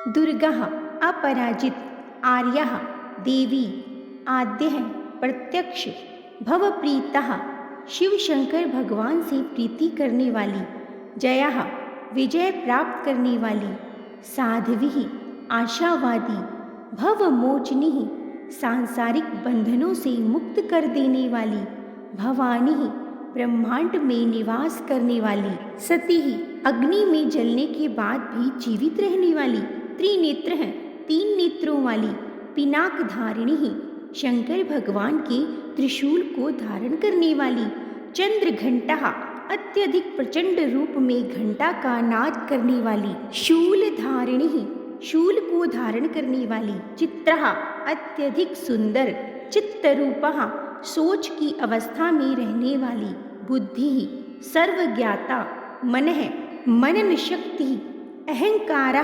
दुर्गा अपराजित, आर्या देवी, आद्य प्रत्यक्ष, भवप्रीता शिव शंकर भगवान से प्रीति करने वाली, जया विजय प्राप्त करने वाली, साध्वी आशावादी, भवमोचनी सांसारिक बंधनों से मुक्त कर देने वाली, भवानी ब्रह्मांड में निवास करने वाली, सती अग्नि में जलने के बाद भी जीवित रहने वाली, त्रिनेत्र है, 3 नेत्रों वाली, पिनाक धारिणी शंकर भगवान के त्रिशूल को धारण करने वाली, चंद्र घंटा अत्यधिक प्रचंड रूप में घंटा का नाद करने वाली, शूल धारिणी शूल को धारण करने वाली, चित्रा अत्यधिक सुंदर, चित्तरूपा सोच की अवस्था में रहने वाली, बुद्धि सर्वज्ञाता, मन है मनन शक्ति, अहंकार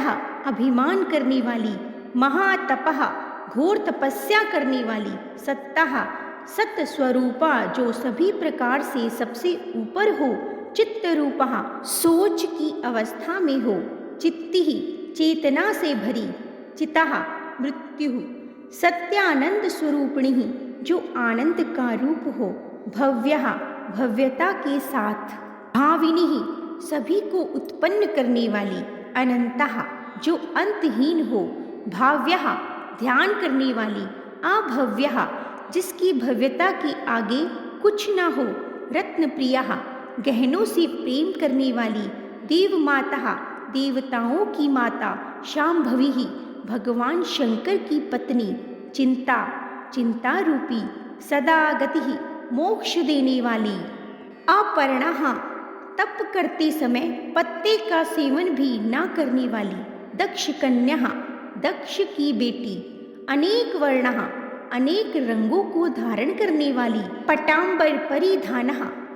अभिमान करने वाली, महातपः घोर तपस्या करने वाली, सत्ता सत्य स्वरूपा जो सभी प्रकार से सबसे ऊपर हो, चित्तरूपा सोच की अवस्था में हो, चित्ति चेतना से भरी, चिता मृत्यु सत्यानंद स्वरूपिणी जो आनंद का रूप हो, भव्य भव्यता के साथ, भाविनी सभी को उत्पन्न करने वाली, अनंता जो अंतहीन हो, भाव्य ध्यान करने वाली, अभव्य जिसकी भव्यता के आगे कुछ न हो, रत्न प्रिया गहनों से प्रेम करने वाली, देव माता देवताओं की माता, शांभवी भगवान शंकर की पत्नी, चिंता चिंता रूपी, सदा गति मोक्ष देने वाली, अपर्णा तप करते समय पत्ते का सेवन भी ना करने वाली, दक्ष कन्या दक्ष की बेटी, अनेक वर्ण अनेक रंगों को धारण करने वाली, पटांबर परिधान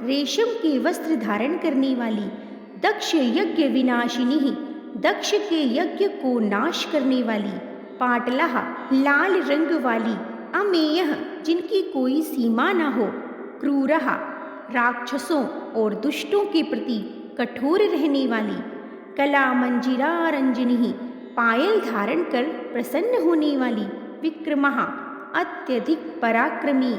रेशम के वस्त्र धारण करने वाली, दक्ष यज्ञ विनाशिनी दक्ष के यज्ञ को नाश करने वाली, पाटला लाल रंग वाली, अमेय जिनकी कोई सीमा न हो, क्रूरः राक्षसों और दुष्टों के प्रति कठोर रहने वाली, कला मंजिरा रंजनी पायल धारण कर प्रसन्न होने वाली, विक्रमः अत्यधिक पराक्रमी,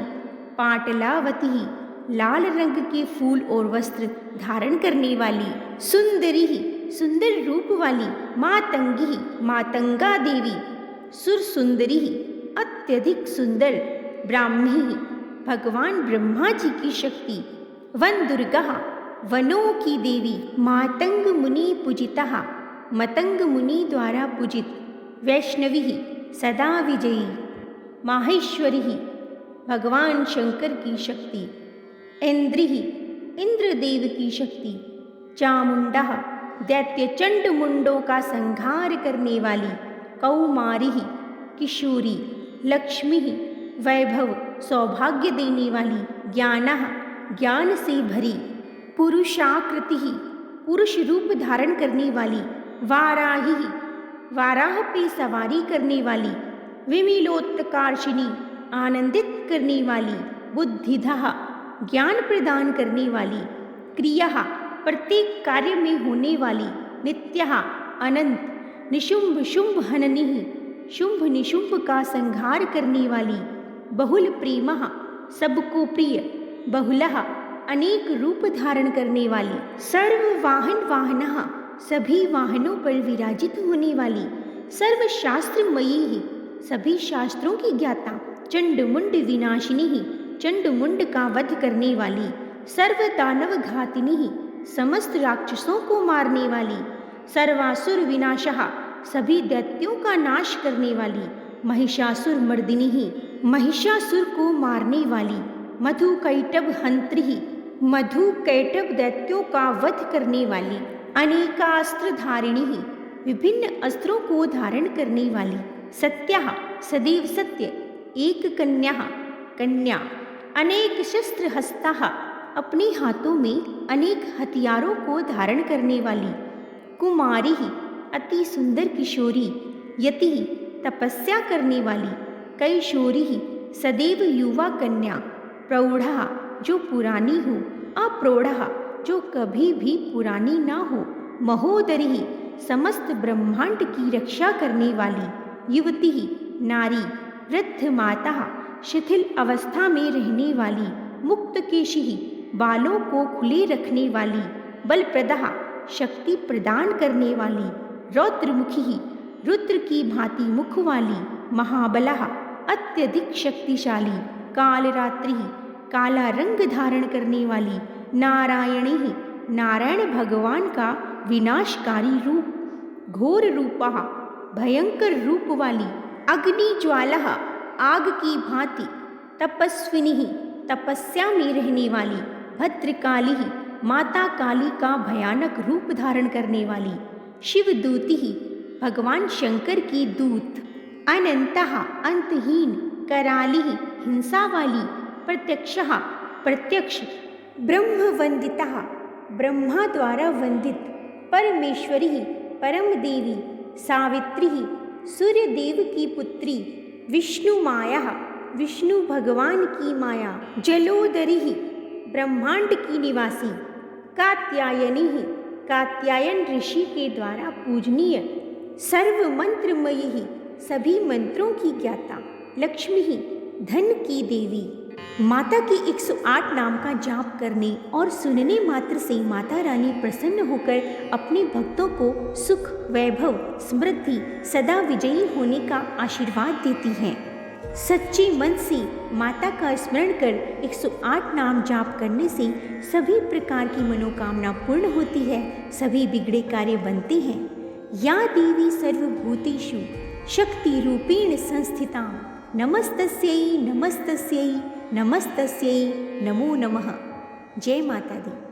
पाटलावती लाल रंग के फूल और वस्त्र धारण करने वाली, सुंदरी सुंदर रूप वाली, मातंगी मातंगा देवी, सुर सुंदरी अत्यधिक सुंदर, ब्राह्मी भगवान ब्रह्मा जी की शक्ति, वन दुर्गा वनों की देवी, मातंग मुनि पूजिता मतंग मुनि द्वारा पूजित, वैष्णवी सदा विजयी, माहेश्वरी भगवान शंकर की शक्ति, इंद्रि इंद्रदेव की शक्ति, चामुंडा दैत्य चंड मुंडों का संहार करने वाली, कौमारी किशोरी, लक्ष्मी वैभव सौभाग्य देने वाली, ज्ञान ज्ञान से भरी, पुरुषाकृति पुरुष रूप धारण करने वाली, वाराही वाराह पे सवारी करने वाली, विमिलोत्कर्षिणी आनंदित करने वाली, बुद्धिधा ज्ञान प्रदान करने वाली, क्रिया प्रत्येक कार्य में होने वाली, नित्या अनंत, निशुंभ शुंभ हननी शुंभ निशुंभ का संहार करने वाली, बहुल प्रेम सबको प्रिय, बहुलः अनेक रूप धारण करने वाली, सर्व वाहन वाहनः सभी वाहनों पर विराजित होने वाली, सर्व शास्त्रमयी सभी शास्त्रों की ज्ञाता, चंड मुंड विनाशिनी चंड मुंड का वध करने वाली, सर्व दानव घातिनी समस्त राक्षसों को मारने वाली, सर्वासुर विनाशः सभी दैत्यों का नाश करने वाली, महिषासुर मर्दिनी महिषासुर को मारने वाली, मधु कैटभ हंत्री मधु कैटभ दैत्यों का वध करने वाली, अनेकास्त्र धारिणी विभिन्न अस्त्रों को धारण करने वाली, सत्या सदैव सत्य, एक कन्या कन्या, अनेक शस्त्र हस्ता अपने हाथों में अनेक हथियारों को धारण करने वाली, कुमारी अति सुंदर किशोरी, यति तपस्या करने वाली, कैशोरी सदैव युवा कन्या, प्रौढ़ा जो पुरानी हो, अप्रौढ़ा जो कभी भी पुरानी ना हो, महोदरी समस्त ब्रह्मांड की रक्षा करने वाली, युवती नारी, वृद्ध माता, शिथिल अवस्था में रहने वाली, मुक्त केशी बालों को खुले रखने वाली, बलप्रदा शक्ति प्रदान करने वाली, रौद्रमुखी रुद्र की भांति मुख वाली, महाबला अत्यधिक शक्तिशाली, कालरात्रि काला रंग धारण करने वाली, नारायणी नारायण भगवान का विनाशकारी रूप, घोर रूपा भयंकर रूप वाली, अग्नि ज्वाला आग की भांति, तपस्विनी तपस्या में रहने वाली, भद्रकाली माता काली का भयानक रूप धारण करने वाली, शिवदूती भगवान शंकर की दूत, अनंतः अंतहीन, कराली हिंसा वाली, प्रत्यक्ष ब्रह्मवंदिता ब्रह्मा द्वारा वंदित, परमेश्वरी परम देवी, सावित्री सूर्य देव की पुत्री, विष्णु माया विष्णु भगवान की माया, जलोदरी ब्रह्मांड की निवासी, कात्यायनी कात्यायन ऋषि के द्वारा पूजनीय, सर्व मंत्रमयी सभी मंत्रों की ज्ञाता, लक्ष्मी धन की देवी। माता के 108 नाम का जाप करने और सुनने मात्र से माता रानी प्रसन्न होकर अपने भक्तों को सुख, वैभव, समृद्धि, सदा विजयी होने का आशीर्वाद देती हैं। सच्चे मन से माता का स्मरण कर 108 नाम जाप करने से सभी प्रकार की मनोकामना पूर्ण होती है, सभी बिगड़े कार्य बनते हैं। या देवी सर्वभूतेषु शक्ति रूपेण संस्थिता, नमस्तस्यै नमस्तस्यै नमस्तस्यै नमो नमः। जय माता दी।